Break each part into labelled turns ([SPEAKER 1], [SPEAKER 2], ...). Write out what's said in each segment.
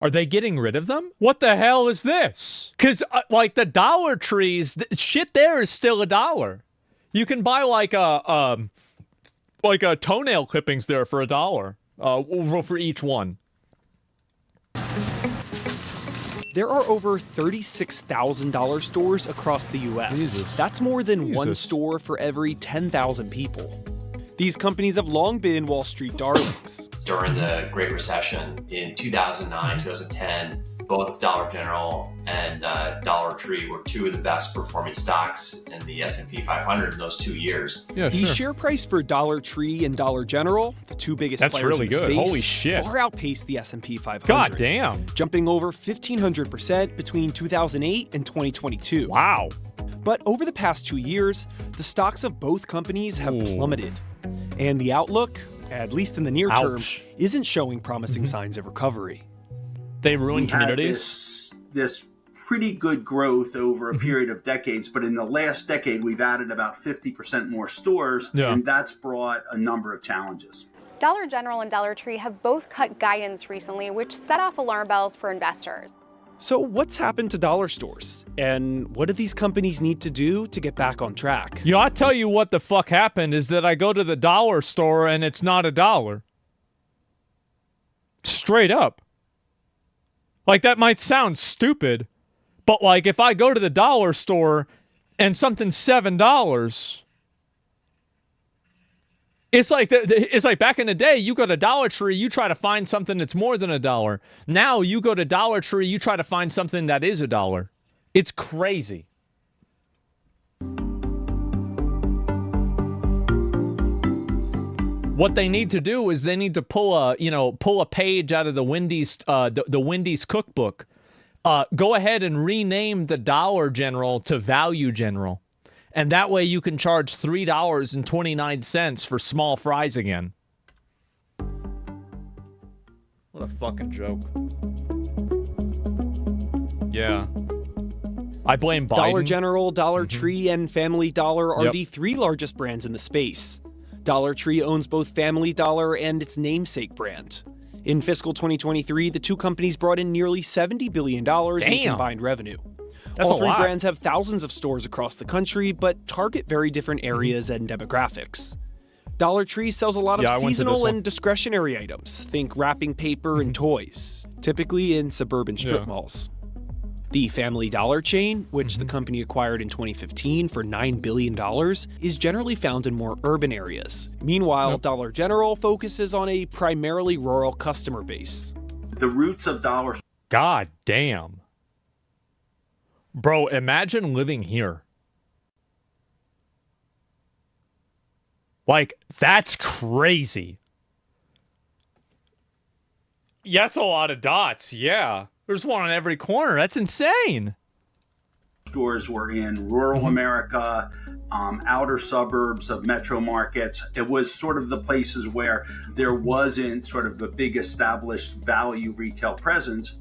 [SPEAKER 1] Are they getting rid of them? What the hell is this? Because, like, the Dollar Trees, shit there is still $1. You can buy, like a toenail clippings there for $1 for each one.
[SPEAKER 2] There are over 36,000 dollar stores across the U.S.
[SPEAKER 1] Jesus.
[SPEAKER 2] That's more than one
[SPEAKER 1] Jesus.
[SPEAKER 2] store for every 10,000 people. These companies have long been Wall Street darlings.
[SPEAKER 3] During the Great Recession in 2009, 2010, both Dollar General and Dollar Tree were two of the best performing stocks in the S&P 500 in those 2 years.
[SPEAKER 1] Yeah,
[SPEAKER 2] The
[SPEAKER 1] sure.
[SPEAKER 2] share price for Dollar Tree and Dollar General, the two biggest
[SPEAKER 1] That's
[SPEAKER 2] players
[SPEAKER 1] really
[SPEAKER 2] in the
[SPEAKER 1] good.
[SPEAKER 2] space,
[SPEAKER 1] Holy shit.
[SPEAKER 2] far outpaced the S&P 500.
[SPEAKER 1] God damn.
[SPEAKER 2] Jumping over 1,500% between 2008 and 2022.
[SPEAKER 1] Wow.
[SPEAKER 2] But over the past 2 years, the stocks of both companies have plummeted. And the outlook, at least in the near term,
[SPEAKER 1] Ouch.
[SPEAKER 2] isn't showing promising signs of recovery.
[SPEAKER 1] They ruin
[SPEAKER 4] We had
[SPEAKER 1] communities.
[SPEAKER 4] this pretty good growth over a period of decades, but in the last decade, we've added about 50% more stores,
[SPEAKER 1] Yeah.
[SPEAKER 4] and that's brought a number of challenges.
[SPEAKER 5] Dollar General and Dollar Tree have both cut guidance recently, which set off alarm bells for investors.
[SPEAKER 2] So what's happened to dollar stores? And what do these companies need to do to get back on track?
[SPEAKER 1] Yo, I tell you what the fuck happened is that I go to the dollar store and it's not $1. Straight up. Like, that might sound stupid, but like, if I go to the dollar store and something's $7, it's like back in the day, you go to Dollar Tree, you try to find something that's more than $1. Now you go to Dollar Tree, you try to find something that is $1. It's crazy. What they need to do is they need to pull a page out of the Wendy's Wendy's cookbook. Go ahead and rename the Dollar General to Value General. And that way you can charge $3.29 for small fries again. What a fucking joke. Yeah. I blame Biden.
[SPEAKER 2] Dollar General, Dollar Tree, and Family Dollar are
[SPEAKER 1] Yep.
[SPEAKER 2] the three largest brands in the space. Dollar Tree owns both Family Dollar and its namesake brand. In fiscal 2023, the two companies brought in nearly $70 billion in
[SPEAKER 1] Damn.
[SPEAKER 2] combined revenue.
[SPEAKER 1] That's
[SPEAKER 2] All
[SPEAKER 1] a
[SPEAKER 2] three
[SPEAKER 1] lot.
[SPEAKER 2] brands have thousands of stores across the country, but target very different areas and demographics. Dollar Tree sells a lot of
[SPEAKER 1] Yeah, I went to this
[SPEAKER 2] seasonal
[SPEAKER 1] one.
[SPEAKER 2] and discretionary items. Think wrapping paper and toys, typically in suburban strip
[SPEAKER 1] Yeah.
[SPEAKER 2] malls. The Family Dollar chain, which the company acquired in 2015 for $9 billion, is generally found in more urban areas. Meanwhile,
[SPEAKER 1] Yep.
[SPEAKER 2] Dollar General focuses on a primarily rural customer base.
[SPEAKER 4] The roots of Dollar
[SPEAKER 1] God damn. Bro, imagine living here. Like, that's crazy. Yeah, that's a lot of dots, yeah. There's one on every corner. That's insane.
[SPEAKER 4] stores were in rural America, outer suburbs of metro markets. It was sort of the places where there wasn't sort of a big established value retail presence.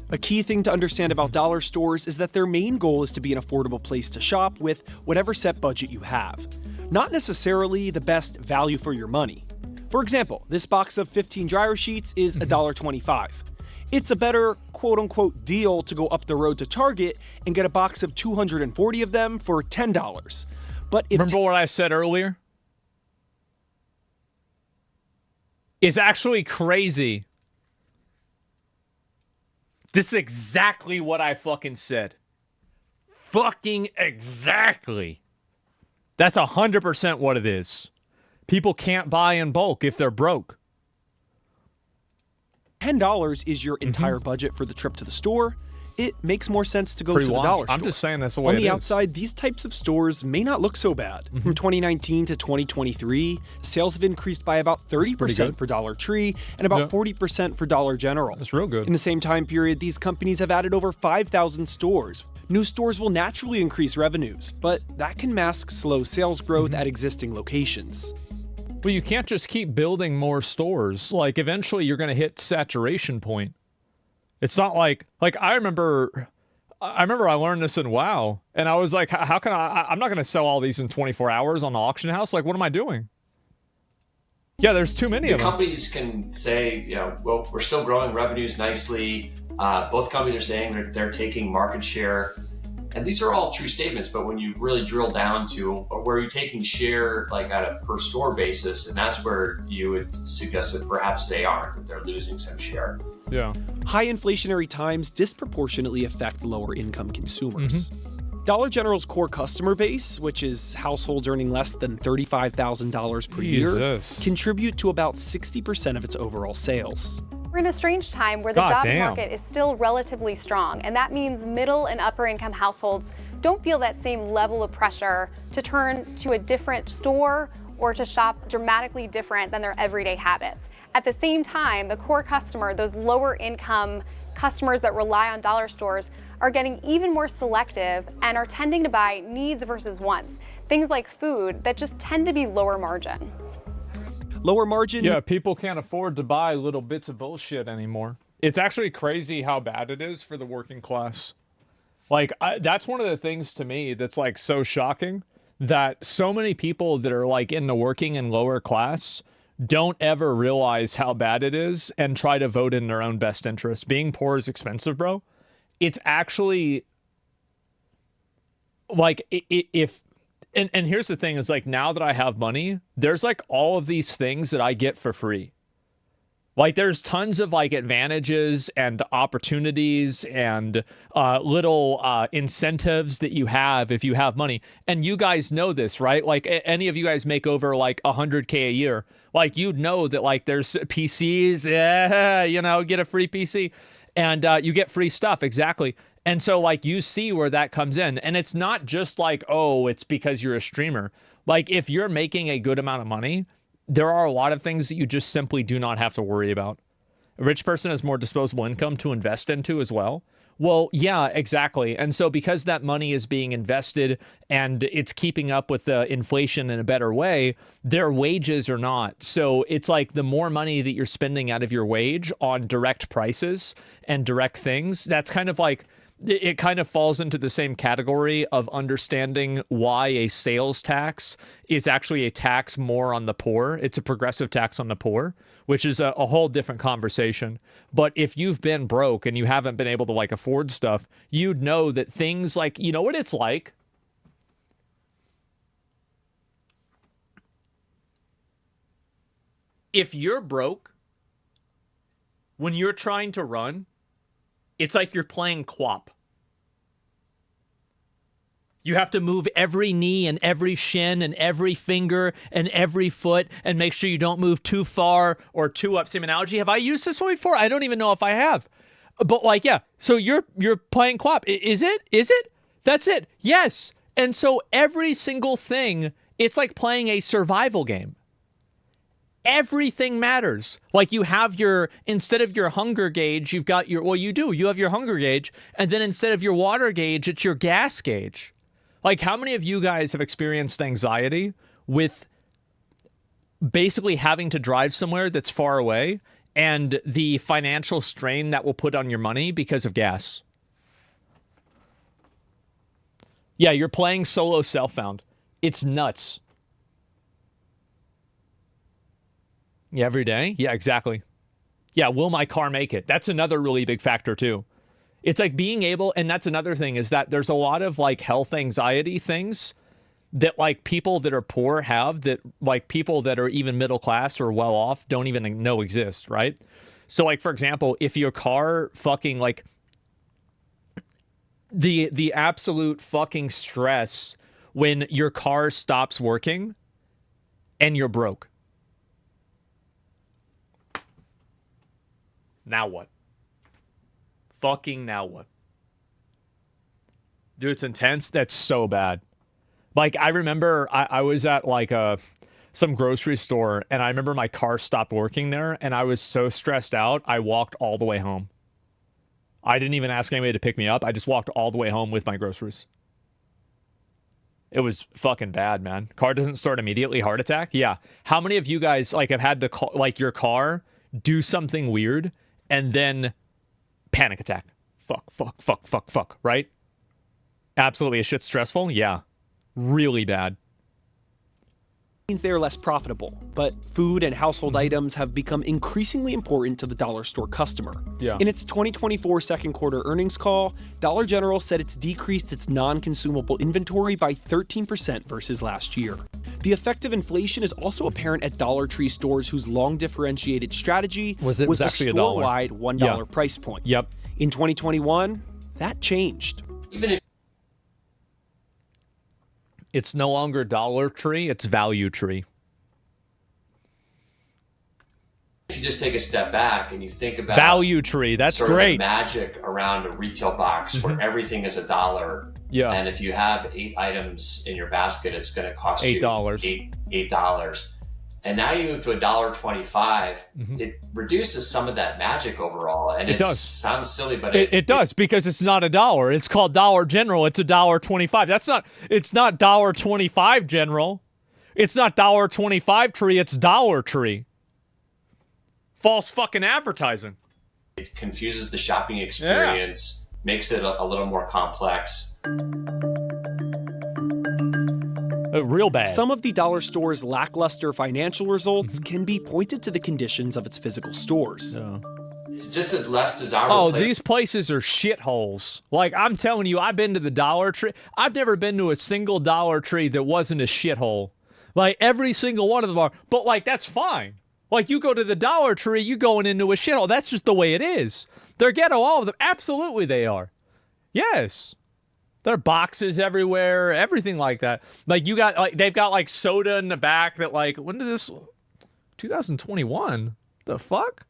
[SPEAKER 2] A key thing to understand about dollar stores is that their main goal is to be an affordable place to shop with whatever set budget you have, not necessarily the best value for your money. For example, this box of 15 dryer sheets is $1.25. It's a better quote-unquote deal to go up the road to Target and get a box of 240 of them for $10. But if
[SPEAKER 1] Remember what I said earlier? It's actually crazy. This is exactly what I fucking said. Fucking exactly. That's 100% what it is. People can't buy in bulk if they're broke.
[SPEAKER 2] $10 is your entire budget for the trip to the store, it makes more sense to go
[SPEAKER 1] Pretty
[SPEAKER 2] to the
[SPEAKER 1] long.
[SPEAKER 2] dollar store.
[SPEAKER 1] I'm just saying that's the way
[SPEAKER 2] On
[SPEAKER 1] it
[SPEAKER 2] the
[SPEAKER 1] is.
[SPEAKER 2] outside, these types of stores may not look so bad. From 2019 to 2023, sales have increased by about
[SPEAKER 1] pretty
[SPEAKER 2] 30%
[SPEAKER 1] good.
[SPEAKER 2] for Dollar Tree and about
[SPEAKER 1] Yeah.
[SPEAKER 2] 40% for Dollar General.
[SPEAKER 1] That's real good.
[SPEAKER 2] In the same time period, these companies have added over 5,000 stores. New stores will naturally increase revenues, but that can mask slow sales growth at existing locations.
[SPEAKER 1] But you can't just keep building more stores. Like, eventually you're going to hit saturation point. It's not like I remember I learned this in WoW, and I was like, how can I'm not going to sell all these in 24 hours on the auction house. Like, what am I doing? Yeah, there's too many of them.
[SPEAKER 3] Companies can say, well, we're still growing revenues nicely. Both companies are saying they're taking market share. And these are all true statements, but when you really drill down to where you're taking share, like at a per store basis, and that's where you would suggest that perhaps they aren't, that they're losing some share.
[SPEAKER 1] Yeah.
[SPEAKER 2] High inflationary times disproportionately affect lower income consumers. Dollar General's core customer base, which is households earning less than $35,000 per year, contribute to about 60% of its overall sales.
[SPEAKER 5] We're in a strange time where the jobs market is still relatively strong, and that means middle and upper income households don't feel that same level of pressure to turn to a different store or to shop dramatically different than their everyday habits. At the same time, the core customer, those lower income customers that rely on dollar stores, are getting even more selective and are tending to buy needs versus wants. Things like food that just tend to be lower margin.
[SPEAKER 2] Lower margin?
[SPEAKER 1] Yeah, people can't afford to buy little bits of bullshit anymore. It's actually crazy how bad it is for the working class. Like, that's one of the things to me that's like so shocking, that so many people that are like in the working and lower class don't ever realize how bad it is and try to vote in their own best interest. Being poor is expensive, bro. It's actually like and here's the thing is like, now that I have money, there's like all of these things that I get for free. Like there's tons of like advantages and opportunities and little incentives that you have if you have money. And you guys know this, right? Like any of you guys make over like $100K a year. Like you'd know that like there's PCs, get a free PC and you get free stuff. Exactly. And so like you see where that comes in. And it's not just like, oh, it's because you're a streamer. Like if you're making a good amount of money, there are a lot of things that you just simply do not have to worry about. A rich person has more disposable income to invest into as well. Well, yeah, exactly. And so because that money is being invested and it's keeping up with the inflation in a better way, their wages are not. So it's like the more money that you're spending out of your wage on direct prices and direct things, that's kind of like, it kind of falls into the same category of understanding why a sales tax is actually a tax more on the poor. It's a progressive tax on the poor, which is a whole different conversation. But if you've been broke and you haven't been able to like afford stuff, you'd know that things like, you know what it's like? If you're broke, when you're trying to run, it's like you're playing quap. You have to move every knee and every shin and every finger and every foot and make sure you don't move too far or too up. Same analogy. Have I used this one before? I don't even know if I have. But like, yeah. So you're playing quap. Is it? Is it? That's it. Yes. And so every single thing, it's like playing a survival game. Everything matters. Like you have instead of your hunger gauge, you've got you have your hunger gauge. And then instead of your water gauge, it's your gas gauge. Like how many of you guys have experienced anxiety with basically having to drive somewhere that's far away and the financial strain that will put on your money because of gas? Yeah, you're playing solo self-found. It's nuts. Yeah, every day? Yeah, exactly. Yeah, will my car make it? That's another really big factor too. It's like being able, and that's another thing, is that there's a lot of like health anxiety things that like people that are poor have that like people that are even middle class or well off don't even know exist, right? So like, for example, if your car fucking like the absolute fucking stress when your car stops working and you're broke. Now what? Fucking now what? Dude, it's intense. That's so bad. Like, I remember I was at like some grocery store and I remember my car stopped working there and I was so stressed out, I walked all the way home. I didn't even ask anybody to pick me up. I just walked all the way home with my groceries. It was fucking bad, man. Car doesn't start immediately, heart attack? Yeah. How many of you guys like have had to call, like your car do something weird and then panic attack? Fuck, right? Absolutely. Is shit stressful? Yeah. Really bad.
[SPEAKER 2] means they are less profitable, but food and household items have become increasingly important to the dollar store customer.
[SPEAKER 1] Yeah.
[SPEAKER 2] In its 2024 second quarter earnings call, Dollar General said it's decreased its non-consumable inventory by 13% versus last year. The effect of inflation is also apparent at Dollar Tree stores whose long differentiated strategy was a
[SPEAKER 1] actually
[SPEAKER 2] store-wide $1 price point.
[SPEAKER 1] Yep.
[SPEAKER 2] In 2021, that changed.
[SPEAKER 3] Even if
[SPEAKER 1] It's no longer Dollar Tree, it's Value Tree.
[SPEAKER 3] you just take a step back and you think about
[SPEAKER 1] Value Tree, that's
[SPEAKER 3] sort
[SPEAKER 1] great.
[SPEAKER 3] of the magic around a retail box where everything is $1.
[SPEAKER 1] Yeah.
[SPEAKER 3] And if you have 8 items in your basket, it's going to cost you $8. And now you move to $1.25. It reduces some of that magic overall, and it
[SPEAKER 1] does.
[SPEAKER 3] Sounds silly, but
[SPEAKER 1] It does, because it's not $1. It's called Dollar General. It's $1.25. It's not $1.25 General. It's not $1.25 Tree. It's Dollar Tree. False fucking advertising.
[SPEAKER 3] It confuses the shopping experience, makes it a little more complex.
[SPEAKER 1] Real bad.
[SPEAKER 2] Some of the dollar store's lackluster financial results can be pointed to the conditions of its physical stores.
[SPEAKER 1] Yeah.
[SPEAKER 3] It's just a less desirable
[SPEAKER 1] Oh,
[SPEAKER 3] place.
[SPEAKER 1] these places are shitholes. Like, I'm telling you, I've been to the Dollar Tree. I've never been to a single Dollar Tree that wasn't a shithole. Like, every single one of them are. But, like, that's fine. Like, you go to the Dollar Tree, you're going into a shithole. That's just the way it is. They're ghetto, all of them. Absolutely they are. Yes. There are boxes everywhere, everything like that. Like, they've got, like, soda in the back that, like, when did this... 2021? The fuck?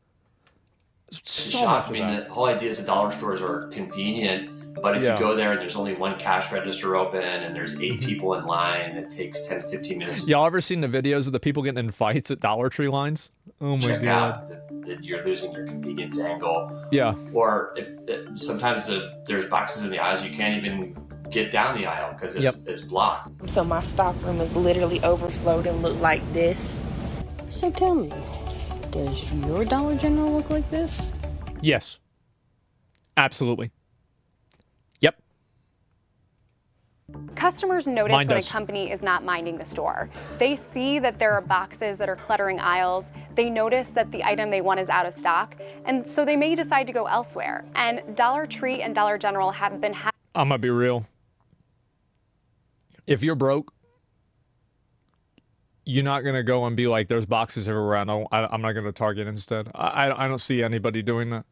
[SPEAKER 1] So much
[SPEAKER 3] I mean, the whole idea is that dollar stores are convenient, but if you go there and there's only one cash register open and there's 8 people in line, it takes 10 to 15 minutes.
[SPEAKER 1] Y'all ever seen the videos of the people getting in fights at Dollar Tree lines? Oh my
[SPEAKER 3] Check
[SPEAKER 1] god!
[SPEAKER 3] out that you're losing your convenience angle.
[SPEAKER 1] Yeah.
[SPEAKER 3] Or sometimes there's boxes in the aisles you can't even get down the aisle because it's blocked.
[SPEAKER 6] So my stock room is literally overflowed and look like this.
[SPEAKER 7] So tell me, does your Dollar General look like this?
[SPEAKER 1] Yes. Absolutely. Yep.
[SPEAKER 5] Customers notice
[SPEAKER 1] Mine
[SPEAKER 5] when
[SPEAKER 1] does.
[SPEAKER 5] a company is not minding the store. They see that there are boxes that are cluttering aisles. They notice that the item they want is out of stock. And so they may decide to go elsewhere. And Dollar Tree and Dollar General have been
[SPEAKER 1] I'm gonna be real. If you're broke, you're not gonna go and be like, "There's boxes everywhere." I'm not gonna Target instead. I don't see anybody doing that.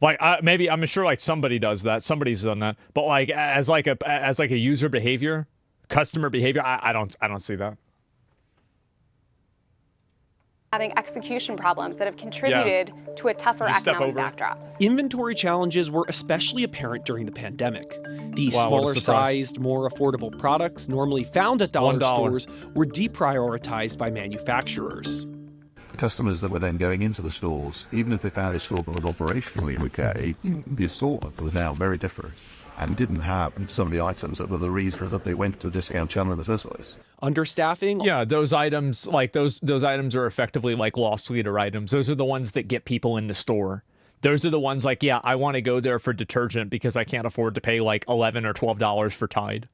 [SPEAKER 1] Like, maybe I'm sure like somebody does that. Somebody's done that. But like as like a user behavior, customer behavior, I don't see that.
[SPEAKER 5] having execution problems that have contributed to a tougher economic backdrop.
[SPEAKER 2] Inventory challenges were especially apparent during the pandemic. The
[SPEAKER 1] Wow, what a surprise.
[SPEAKER 2] smaller-sized, more affordable products normally found at dollar
[SPEAKER 1] $1.
[SPEAKER 2] stores were deprioritized by manufacturers.
[SPEAKER 8] Customers that were then going into the stores, even if they found a store that was operationally okay, the assortment was now very different and didn't have some of the items that were the reason that they went to the discount channel in the first place.
[SPEAKER 2] Understaffing?
[SPEAKER 1] Yeah, those items, like those items are effectively like loss leader items. Those are the ones that get people in the store. Those are the ones like, yeah, I want to go there for detergent because I can't afford to pay like $11 or $12 for Tide.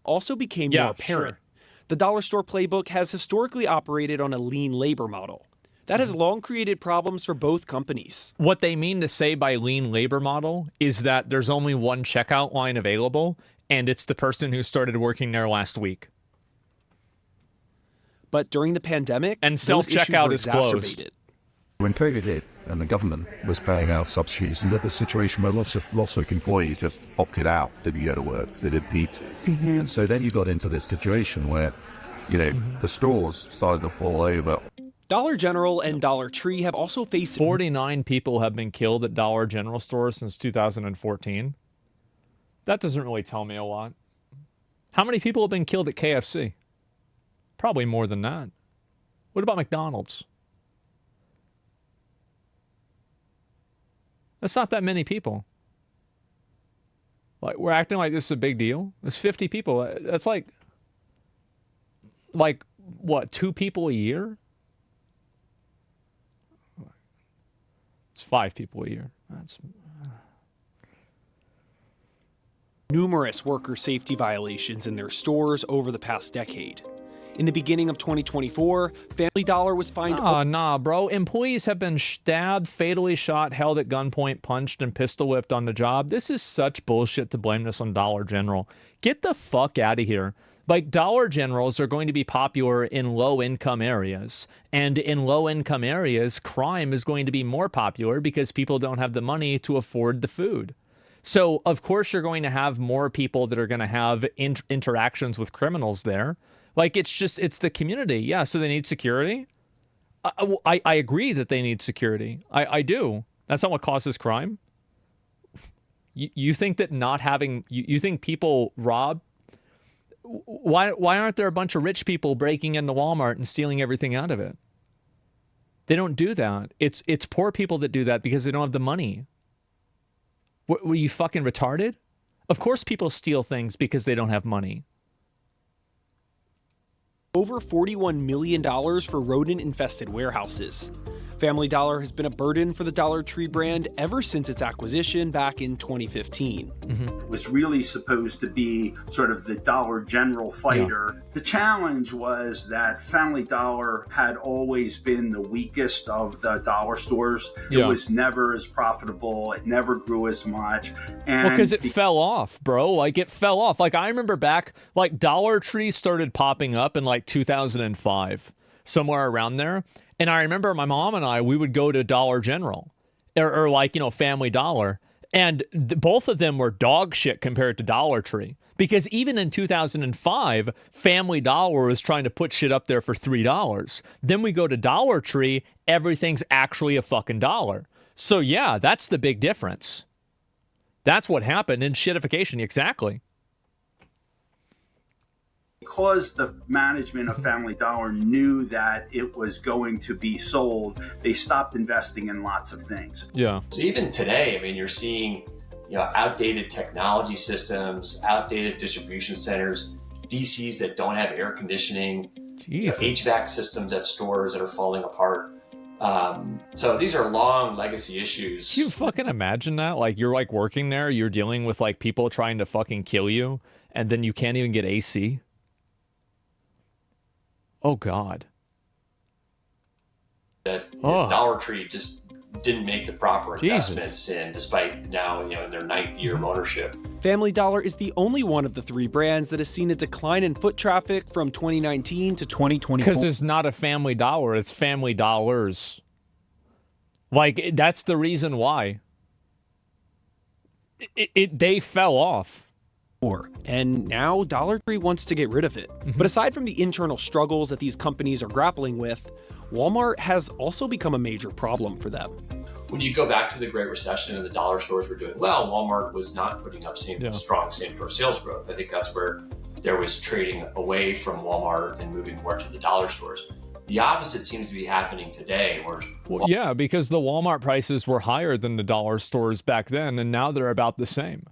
[SPEAKER 2] Also became
[SPEAKER 1] Yeah,
[SPEAKER 2] more apparent.
[SPEAKER 1] sure.
[SPEAKER 2] The dollar store playbook has historically operated on a lean labor model. That has long created problems for both companies.
[SPEAKER 1] What they mean to say by lean labor model is that there's only one checkout line available, and it's the person who started working there last week.
[SPEAKER 2] But during the pandemic,
[SPEAKER 1] And
[SPEAKER 2] those
[SPEAKER 1] self-checkout
[SPEAKER 2] issues
[SPEAKER 1] is
[SPEAKER 2] were
[SPEAKER 1] closed.
[SPEAKER 2] exacerbated.
[SPEAKER 8] When COVID hit and the government was paying out subsidies, and that the situation where lots of employees just opted out, didn't go to work, they didn't eat. And so then you got into this situation where, the stores started to fall over.
[SPEAKER 2] Dollar General and Dollar Tree have also faced
[SPEAKER 1] 49 people have been killed at Dollar General stores since 2014. That doesn't really tell me a lot. How many people have been killed at KFC? Probably more than that. What about McDonald's? That's not that many people. Like, we're acting like this is a big deal. It's 50 people. That's like what, 2 people a year? It's 5 people a year. That's
[SPEAKER 2] numerous worker safety violations in their stores over the past decade. In the beginning of 2024, Family Dollar was fined.
[SPEAKER 1] Nah, bro. Employees have been stabbed, fatally shot, held at gunpoint, punched, and pistol whipped on the job. This is such bullshit to blame this on Dollar General. Get the fuck out of here. Like, Dollar Generals are going to be popular in low-income areas. And in low-income areas, crime is going to be more popular because people don't have the money to afford the food. So, of course, you're going to have more people that are going to have interactions with criminals there. Like, it's the community. Yeah, so they need security. I agree that they need security. I do. That's not what causes crime. You think that not having, you think people rob? Why aren't there a bunch of rich people breaking into Walmart and stealing everything out of it? They don't do that. It's poor people that do that because they don't have the money. Were you fucking retarded? Of course people steal things because they don't have money.
[SPEAKER 2] Over $41 million for rodent-infested warehouses. Family Dollar has been a burden for the Dollar Tree brand ever since its acquisition back in 2015.
[SPEAKER 4] It was really supposed to be sort of the Dollar General fighter. Yeah. The challenge was that Family Dollar had always been the weakest of the dollar stores. It was never as profitable. It never grew as much. And
[SPEAKER 1] because it fell off, bro. Like, it fell off. Like, I remember back, like, Dollar Tree started popping up in, like, 2005, somewhere around there. And I remember my mom and we would go to Dollar General or like, you know, Family Dollar. And both of them were dog shit compared to Dollar Tree. Because even in 2005, Family Dollar was trying to put shit up there for $3. Then we go to Dollar Tree, everything's actually a fucking dollar. So yeah, that's the big difference. That's what happened in shitification, exactly.
[SPEAKER 4] Because the management of Family Dollar knew that it was going to be sold, they stopped investing in lots of things.
[SPEAKER 1] Yeah.
[SPEAKER 3] So even today, I mean, you're seeing, you know, outdated technology systems, outdated distribution centers, DCs that don't have air conditioning, you know, HVAC systems at stores that are falling apart. So these are long legacy issues.
[SPEAKER 1] Can you fucking imagine that? Like, you're like working there, you're dealing with like people trying to fucking kill you, and then you can't even get AC. Oh, God.
[SPEAKER 3] That Dollar Tree just didn't make the proper investments in, despite now, you know, in their 9th year of ownership.
[SPEAKER 2] Family Dollar is the only one of the three brands that has seen a decline in foot traffic from 2019 to 2024.
[SPEAKER 1] Because it's not a Family Dollar, it's Family Dollars. Like, that's the reason why. They fell off.
[SPEAKER 2] And now Dollar Tree wants to get rid of it. But aside from the internal struggles that these companies are grappling with, Walmart has also become a major problem for them.
[SPEAKER 3] When you go back to the Great Recession and the dollar stores were doing well, Walmart was not putting up strong same-store sales growth. I think that's where there was trading away from Walmart and moving more to the dollar stores. The opposite seems to be happening today.
[SPEAKER 1] Well, yeah, because the Walmart prices were higher than the dollar stores back then, and now they're about the same.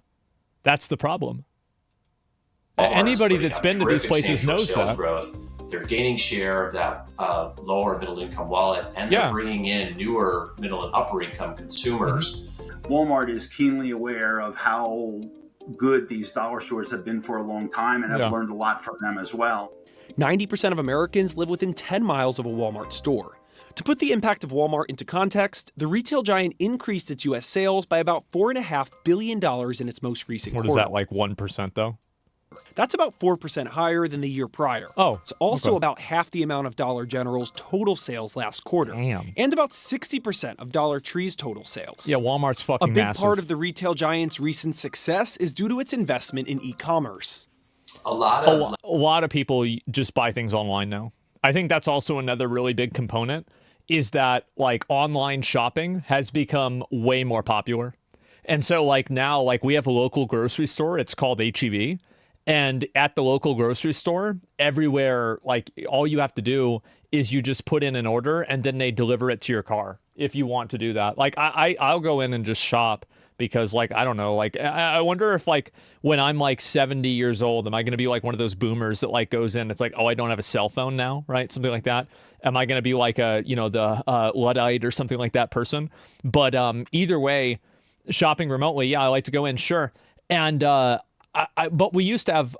[SPEAKER 1] That's the problem. Anybody that's been to these places knows that.
[SPEAKER 3] Growth. They're gaining share of that lower middle income wallet, and they're bringing in newer middle and upper income consumers.
[SPEAKER 4] Walmart is keenly aware of how good these dollar stores have been for a long time, and have learned a lot from them as well.
[SPEAKER 2] 90% of Americans live within 10 miles of a Walmart store. To put the impact of Walmart into context, the retail giant increased its U.S. sales by about $4.5 billion in its most recent quarter.
[SPEAKER 1] What is that, like 1% though?
[SPEAKER 2] That's about 4% higher than the year prior.
[SPEAKER 1] Oh,
[SPEAKER 2] it's also about half the amount of Dollar General's total sales last quarter.
[SPEAKER 1] Damn.
[SPEAKER 2] And about 60% of Dollar Tree's total sales.
[SPEAKER 1] Yeah, Walmart's fucking
[SPEAKER 2] massive. A big
[SPEAKER 1] massive.
[SPEAKER 2] part of the retail giant's recent success is due to its investment in e-commerce.
[SPEAKER 3] A lot
[SPEAKER 1] of people just buy things online now. I think that's also another really big component, is that like online shopping has become way more popular. And so like now, like we have a local grocery store, it's called H-E-B. And at the local grocery store, everywhere, like all you have to do is you just put in an order and then they deliver it to your car if you want to do that. Like I'll go in and just shop because like, I don't know, like I wonder if like when I'm like 70 years old, am I going to be like one of those boomers that like goes in, it's like, oh, I don't have a cell phone now, right? Something like that. Am I going to be like a, you know, the Luddite or something like that person? But either way, shopping remotely, yeah, I like to go in, sure. And but we used to have,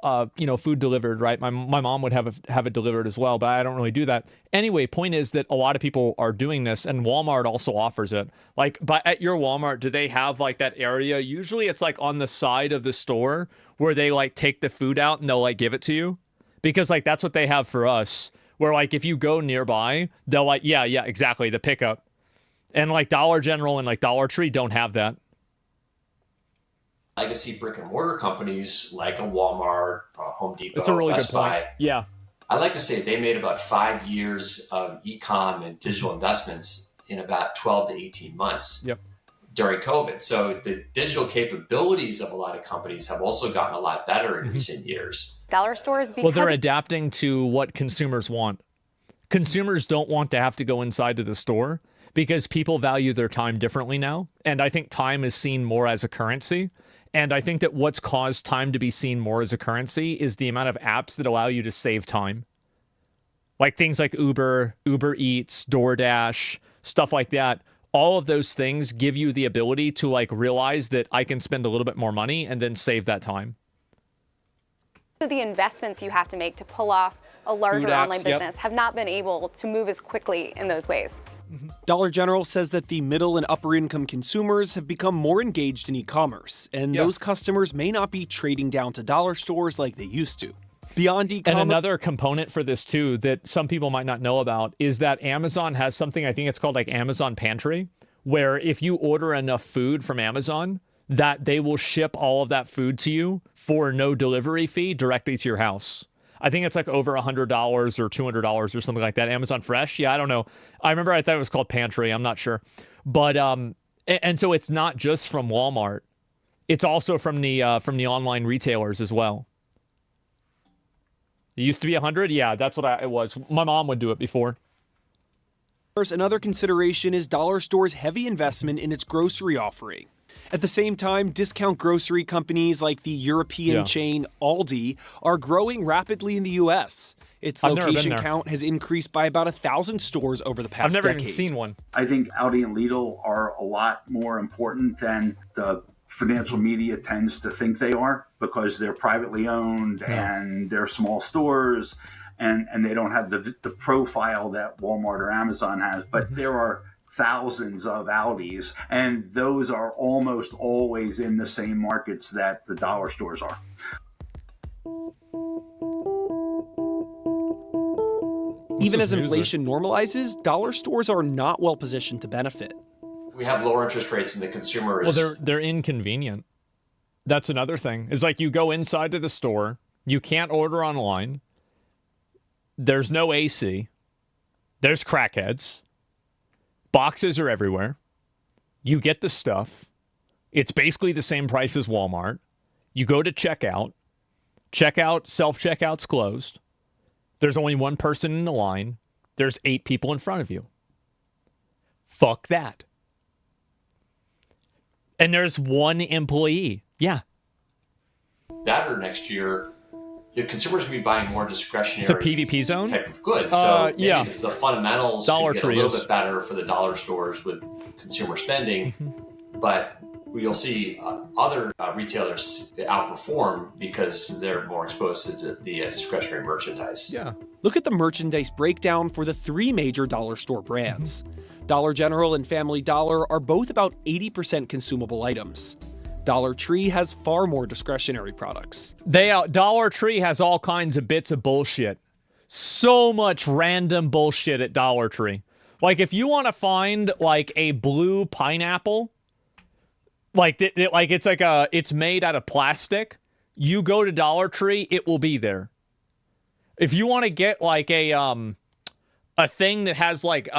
[SPEAKER 1] food delivered, right? My mom would have it delivered as well, but I don't really do that. Anyway, point is that a lot of people are doing this, and Walmart also offers it. Like, but at your Walmart, do they have like that area? Usually it's like on the side of the store where they like take the food out and they'll like give it to you. Because like, that's what they have for us, where like, if you go nearby, they'll like, yeah, exactly, the pickup. And like Dollar General and like Dollar Tree don't have that.
[SPEAKER 3] Legacy brick and mortar companies like a Walmart, Home Depot,
[SPEAKER 1] That's a really
[SPEAKER 3] Best
[SPEAKER 1] good point.
[SPEAKER 3] Buy.
[SPEAKER 1] Yeah.
[SPEAKER 3] I like to say they made about 5 years of e-com and digital investments in about 12 to 18 months during COVID. So the digital capabilities of a lot of companies have also gotten a lot better in recent years.
[SPEAKER 5] Dollar stores, because
[SPEAKER 1] well, they're adapting to what consumers want. Consumers don't want to have to go inside to the store because people value their time differently now. And I think time is seen more as a currency. And I think that what's caused time to be seen more as a currency is the amount of apps that allow you to save time. Like things like Uber, Uber Eats, DoorDash, stuff like that. All of those things give you the ability to like realize that I can spend a little bit more money and then save that time.
[SPEAKER 5] the investments you have to make to pull off a larger online business have not been able to move as quickly in those ways.
[SPEAKER 2] Dollar General says that the middle and upper income consumers have become more engaged in e-commerce, and those customers may not be trading down to dollar stores like they used to. Beyond e-commerce.
[SPEAKER 1] And another component for this too that some people might not know about is that Amazon has something, I think it's called like Amazon Pantry, where if you order enough food from Amazon, that they will ship all of that food to you for no delivery fee directly to your house. I think it's like over $100 or $200 or something like that. Amazon Fresh. Yeah, I don't know. I remember I thought it was called Pantry. I'm not sure. But, and so it's not just from Walmart. It's also from the online retailers as well. It used to be 100. Yeah, that's what it was. My mom would do it before.
[SPEAKER 2] Another consideration is Dollar Store's heavy investment in its grocery offering. At the same time, discount grocery companies like the European chain Aldi are growing rapidly in the U.S. Its location count has increased by about 1,000 stores over the past decade.
[SPEAKER 1] I've never even seen one.
[SPEAKER 4] I think Aldi and Lidl are a lot more important than the financial media tends to think they are, because they're privately owned and they're small stores and they don't have the profile that Walmart or Amazon has. But there are thousands of Aldis, and those are almost always in the same markets that the dollar stores are.
[SPEAKER 2] Even as inflation normalizes, dollar stores are not well positioned to benefit.
[SPEAKER 3] We have lower interest rates and the consumer is...
[SPEAKER 1] Well, they're inconvenient. That's another thing. It's like you go inside to the store, you can't order online, there's no AC, there's crackheads, boxes are everywhere, you get the stuff, it's basically the same price as Walmart, you go to checkout, self-checkout's closed, there's only one person in the line, there's 8 people in front of you. Fuck that. And there's one employee. Yeah.
[SPEAKER 3] That or next year, consumers will be buying more discretionary.
[SPEAKER 1] It's a PvP zone
[SPEAKER 3] type of goods. So maybe
[SPEAKER 1] if
[SPEAKER 3] the fundamentals
[SPEAKER 1] Dollar
[SPEAKER 3] get
[SPEAKER 1] Tree
[SPEAKER 3] a little bit better for the dollar stores with consumer spending, but you'll see other retailers outperform because they're more exposed to the discretionary merchandise.
[SPEAKER 1] Yeah.
[SPEAKER 2] Look at the merchandise breakdown for the 3 major dollar store brands. Dollar General and Family Dollar are both about 80% consumable items. Dollar Tree has far more discretionary products.
[SPEAKER 1] Dollar Tree has all kinds of bits of bullshit. So much random bullshit at Dollar Tree. Like if you want to find like a blue pineapple, it's made out of plastic, you go to Dollar Tree, it will be there. If you want to get like a thing that has like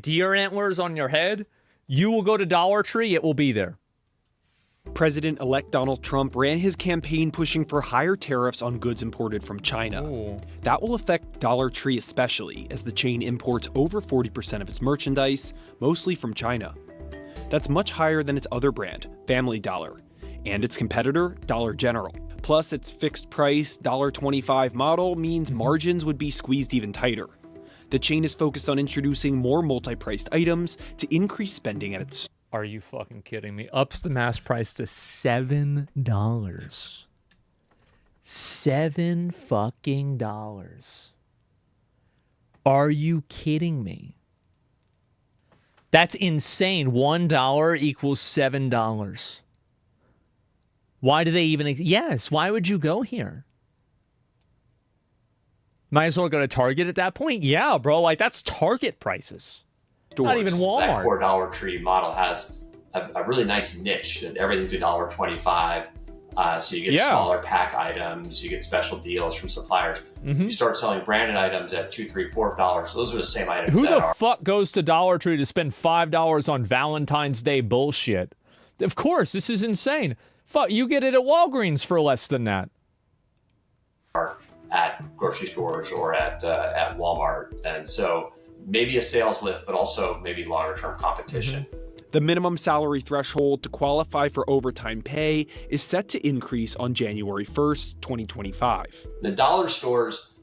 [SPEAKER 1] deer antlers on your head, you will go to Dollar Tree, it will be there.
[SPEAKER 2] President-elect Donald Trump ran his campaign pushing for higher tariffs on goods imported from China.
[SPEAKER 1] Ooh.
[SPEAKER 2] That will affect Dollar Tree especially, as the chain imports over 40% of its merchandise, mostly from China. That's much higher than its other brand, Family Dollar, and its competitor, Dollar General. Plus, its fixed-price $1.25 model means margins would be squeezed even tighter. The chain is focused on introducing more multi-priced items to increase spending at its...
[SPEAKER 1] Are you fucking kidding me? Ups the mass price to $7. $7 fucking dollars. Are you kidding me? That's insane. $1 equals $7. Why do they even... Yes, why would you go here? Might as well go to Target at that point. Yeah, bro, like that's Target prices. Not even Walmart.
[SPEAKER 3] That core Dollar Tree model has a really nice niche. Everything's $1.25. So you get smaller pack items, you get special deals from suppliers. You start selling branded items at $2, $3, $4. Those are the same items.
[SPEAKER 1] Who the fuck goes to Dollar Tree to spend $5 on Valentine's Day bullshit? Of course, this is insane. Fuck, you get it at Walgreens for less than that.
[SPEAKER 3] At grocery stores or at Walmart, and so maybe a sales lift, but also maybe longer term competition.
[SPEAKER 2] The minimum salary threshold to qualify for overtime pay is set to increase on January 1st, 2025.
[SPEAKER 3] The dollar stores,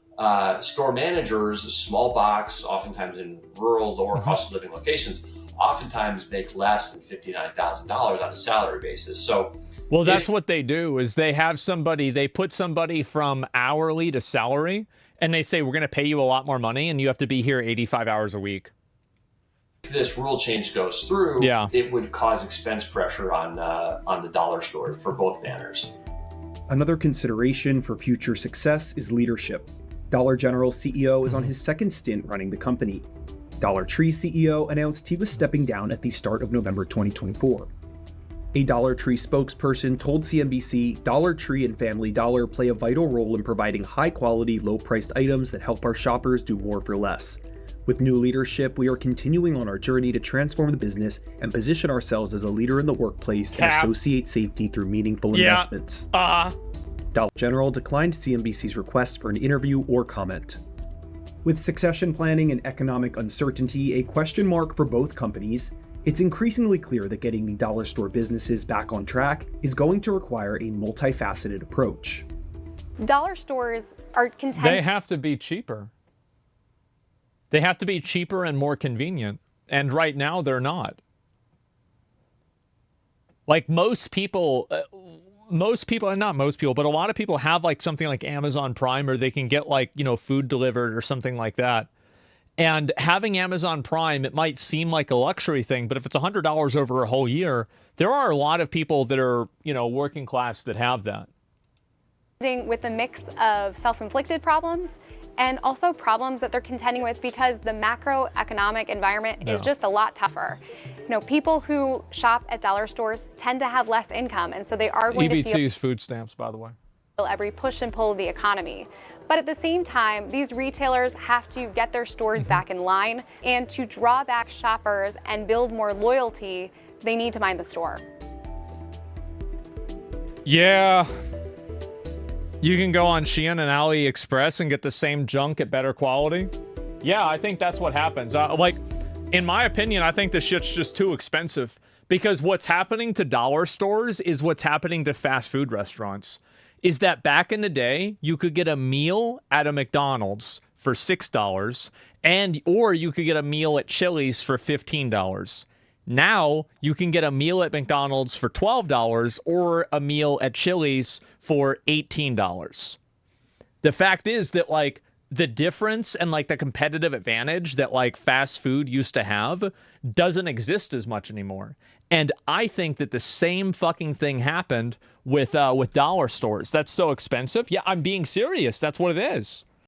[SPEAKER 3] store managers, small box, oftentimes in rural, lower cost of living locations, oftentimes make less than $59,000 on a salary basis. So,
[SPEAKER 1] well, that's what they do is they have somebody, they put somebody from hourly to salary, and they say, we're going to pay you a lot more money, and you have to be here 85 hours a week.
[SPEAKER 3] If this rule change goes through, it would cause expense pressure on the dollar store for both banners.
[SPEAKER 9] Another consideration for future success is leadership. Dollar General's CEO is on his second stint running the company. Dollar Tree CEO announced he was stepping down at the start of November 2024. A Dollar Tree spokesperson told CNBC, Dollar Tree and Family Dollar play a vital role in providing high-quality, low-priced items that help our shoppers do more for less. With new leadership, we are continuing on our journey to transform the business and position ourselves as a leader in the workplace and associate safety through meaningful investments. Dollar General declined CNBC's request for an interview or comment. With succession planning and economic uncertainty a question mark for both companies, it's increasingly clear that getting the dollar store businesses back on track is going to require a multifaceted approach.
[SPEAKER 5] Dollar stores are content.
[SPEAKER 1] They have to be cheaper. They have to be cheaper and more convenient. And right now, they're not. Like most people, and not most people, but a lot of people have like something like Amazon Prime, or they can get like, you know, food delivered or something like that. And having Amazon Prime, it might seem like a luxury thing, but if it's $100 over a whole year, there are a lot of people that are, you know, working class that have that.
[SPEAKER 5] With a mix of self-inflicted problems and also problems that they're contending with because the macroeconomic environment is just a lot tougher. You know, people who shop at dollar stores tend to have less income, and so they are going to
[SPEAKER 1] feel food stamps, by the way.
[SPEAKER 5] Every push and pull of the economy. But at the same time, these retailers have to get their stores back in line, and to draw back shoppers and build more loyalty, they need to mind the store.
[SPEAKER 1] Yeah. You can go on Shein and AliExpress and get the same junk at better quality. Yeah, I think that's what happens. Like, in my opinion, I think this shit's just too expensive, because what's happening to dollar stores is what's happening to fast food restaurants. Is that back in the day, you could get a meal at a McDonald's for $6, or you could get a meal at Chili's for $15. Now, you can get a meal at McDonald's for $12 or a meal at Chili's for $18. The fact is that, like, the difference and, like, the competitive advantage that, like, fast food used to have doesn't exist as much anymore. And I think that the same fucking thing happened with dollar stores. That's so expensive. Yeah, I'm being serious. That's what it is.